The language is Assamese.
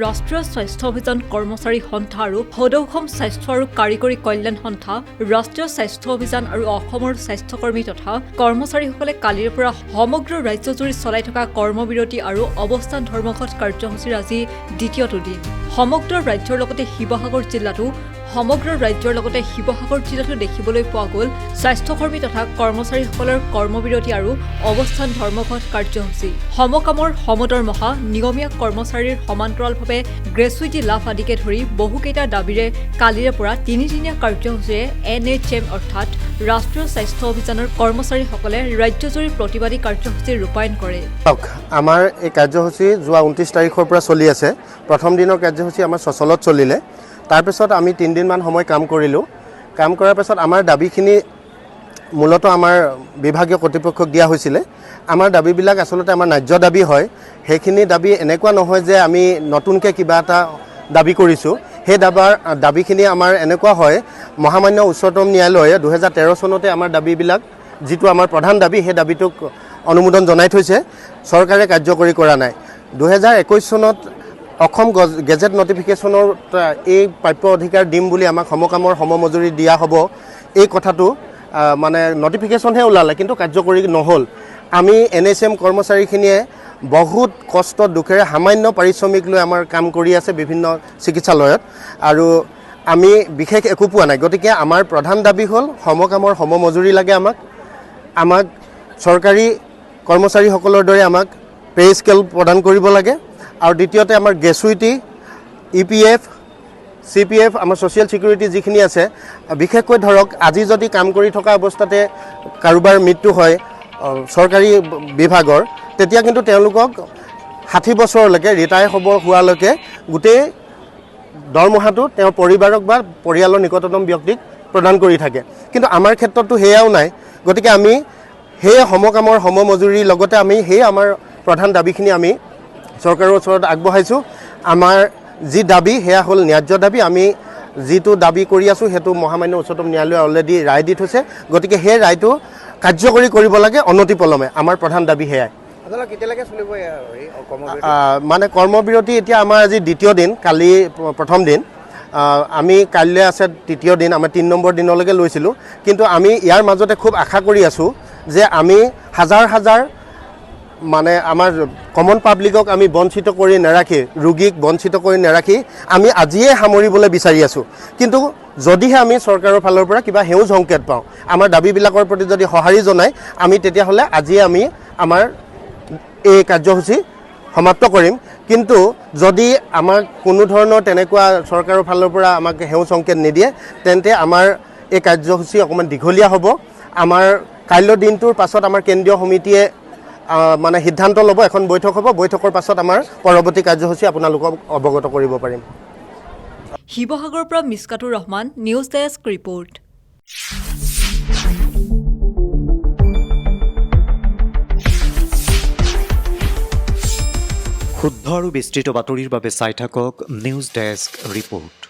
ৰাষ্ট্ৰীয় স্বাস্থ্য অভিযান কৰ্মচাৰী সন্থা আৰু সদৌ স্বাস্থ্য আৰু কাৰিকৰী কল্যাণ সন্থা, ৰাষ্ট্ৰীয় স্বাস্থ্য অভিযান আৰু অসমৰ স্বাস্থ্যকৰ্মী তথা কৰ্মচাৰীসকলে কালিৰ পৰা সমগ্ৰ ৰাজ্যজুৰি চলাই থকা কৰ্মবিৰতি আৰু অৱস্থান ধৰ্মঘট কাৰ্যসূচীৰ আজি দ্বিতীয়টো দিন। সমগ্ৰ ৰাজ্যৰ লগতে শিৱসাগৰ জিলাতো দেখিবলৈ পোৱা গ'ল স্বাস্থ্যকৰ্মী তথা কৰ্মচাৰীসকলৰ কৰ্মবিৰতি আৰু অৱস্থান ধৰ্মঘট কাৰ্যসূচী। সমকামৰ সমদৰমহা, নিয়মীয়া কৰ্মচাৰীৰ সমান্তৰালভাৱে গ্ৰেচুইটি লাভ আদিকে ধৰি বহুকেইটা দাবীৰে কালিৰে পৰা তিনিদিনীয়া কাৰ্যসূচীৰে NHM অৰ্থাৎ ৰাষ্ট্ৰীয় স্বাস্থ্য অভিযানৰ কৰ্মচাৰীসকলে ৰাজ্যজুৰি প্ৰতিবাদী কাৰ্যসূচী ৰূপায়ণ কৰে। আমাৰ এই কাৰ্যসূচী যোৱা 29 তাৰিখৰ পৰা চলি আছে। প্ৰথম দিনৰ কাৰ্যসূচী আমাৰ সকলত চলিলে। তাৰপিছত আমি 3 দিনমান সময় কাম কৰিলোঁ। কাম কৰাৰ পিছত আমাৰ দাবীখিনি মূলতঃ আমাৰ বিভাগীয় কৰ্তৃপক্ষক দিয়া হৈছিলে। আমাৰ দাবীবিলাক আচলতে আমাৰ ন্যায্য দাবী হয়। সেইখিনি দাবী এনেকুৱা নহয় যে আমি নতুনকৈ কিবা এটা দাবী কৰিছোঁ। সেই দাবীখিনি আমাৰ এনেকুৱা হয়, মহামান্য উচ্চতম ন্যায়ালয়ে 2013 চনতে আমাৰ দাবীবিলাক, যিটো আমাৰ প্ৰধান দাবী, সেই দাবীটোক অনুমোদন জনাই থৈছে। চৰকাৰে কাৰ্যকৰী কৰা নাই। 2021 চনত অসম গেজেট নটিফিকেশ্যনৰ এই প্ৰাপ্য অধিকাৰ দিম বুলি আমাক সমকামৰ সমমজুৰি দিয়া হ'ব, এই কথাটো মানে নটিফিকেশ্যনহে ওলালে, কিন্তু কাৰ্যকৰী নহ'ল। আমি NHM কৰ্মচাৰীখিনিয়ে বহুত কষ্ট দুখেৰে সামান্য পাৰিশ্ৰমিক লৈ আমাৰ কাম কৰি আছে বিভিন্ন চিকিৎসালয়ত, আৰু আমি বিশেষ একো পোৱা নাই। গতিকে আমাৰ প্ৰধান দাবী হ'ল সমকামৰ সমমজুৰি লাগে আমাক চৰকাৰী কৰ্মচাৰীসকলৰ দৰে আমাক পে স্কেল প্ৰদান কৰিব লাগে, আৰু দ্বিতীয়তে আমাৰ গ্ৰেচুইটি, EPF, CPF, আমাৰ ছ'চিয়েল ছিকিউৰিটি যিখিনি আছে, বিশেষকৈ ধৰক আজি যদি কাম কৰি থকা অৱস্থাতে কাৰোবাৰ মৃত্যু হয় চৰকাৰী বিভাগৰ, তেতিয়া কিন্তু তেওঁলোকক 60 বছৰলৈকে ৰিটায়াৰ হোৱালৈকে গোটেই দৰমহাটো তেওঁৰ পৰিবাৰক বা পৰিয়ালৰ নিকটতম ব্যক্তিক প্ৰদান কৰি থাকে। কিন্তু আমাৰ ক্ষেত্ৰতো সেয়াও নাই। গতিকে আমি সেই সমকামৰ সমমজুৰিৰ লগতে আমি সেই আমাৰ প্ৰধান দাবীখিনি আমি চৰকাৰৰ ওচৰত আগবঢ়াইছোঁ। আমাৰ যি দাবী সেয়া হ'ল ন্যায্য দাবী। আমি যিটো দাবী কৰি আছোঁ সেইটো মহামান্য উচ্চতম ন্যায়ালয়ে অলৰেডি ৰায় দি থৈছে। গতিকে সেই ৰায়টো কাৰ্যকৰী কৰিব লাগে অনতিপলমে। আমাৰ প্ৰধান দাবী সেয়াই। মানে কৰ্মবিৰতি এতিয়া আমাৰ আজি দ্বিতীয় দিন, কালি প্ৰথম দিন, আমি কাইলৈ আছে তৃতীয় দিন, আমাৰ 3 নম্বৰ দিনলৈকে লৈছিলোঁ। কিন্তু আমি ইয়াৰ মাজতে খুব আশা কৰি আছোঁ যে আমি হাজাৰ মানে আমাৰ কমন পাব্লিকক আমি বঞ্চিত কৰি নাৰাখি, ৰোগীক বঞ্চিত কৰি নাৰাখি আমি আজিয়ে সামৰিবলৈ বিচাৰি আছোঁ। কিন্তু যদিহে আমি চৰকাৰৰ ফালৰ পৰা কিবা সেউজ সংকেত পাওঁ, আমাৰ দাবীবিলাকৰ প্ৰতি যদি সঁহাৰি জনায়, আমি তেতিয়াহ'লে আজিয়ে আমি আমাৰ এই কাৰ্যসূচী সমাপ্ত কৰিম। কিন্তু যদি আমাক কোনো ধৰণৰ তেনেকুৱা চৰকাৰৰ ফালৰ পৰা আমাক সেউজ সংকেত নিদিয়ে, তেন্তে আমাৰ এই কাৰ্যসূচী অকণমান দীঘলীয়া হ'ব। আমাৰ কাইলৈৰ দিনটোৰ পাছত আমাৰ কেন্দ্ৰীয় সমিতিয়ে মানে সিদ্ধান্ত ল'ব, এখন বৈঠক হ'ব। বৈঠকৰ পাছত আমাৰ পৰৱৰ্তী কাৰ্যসূচী আপোনালোকক অৱগত কৰিব পাৰিম। শিৱসাগৰৰ পৰা মিছকাতুৰ ৰহমান, নিউজ ডেস্ক ৰিপৰ্ট। শুদ্ধ আৰু বিস্তৃত বাতৰিৰ বাবে চাই থাকক নিউজ ডেস্ক ৰিপৰ্ট।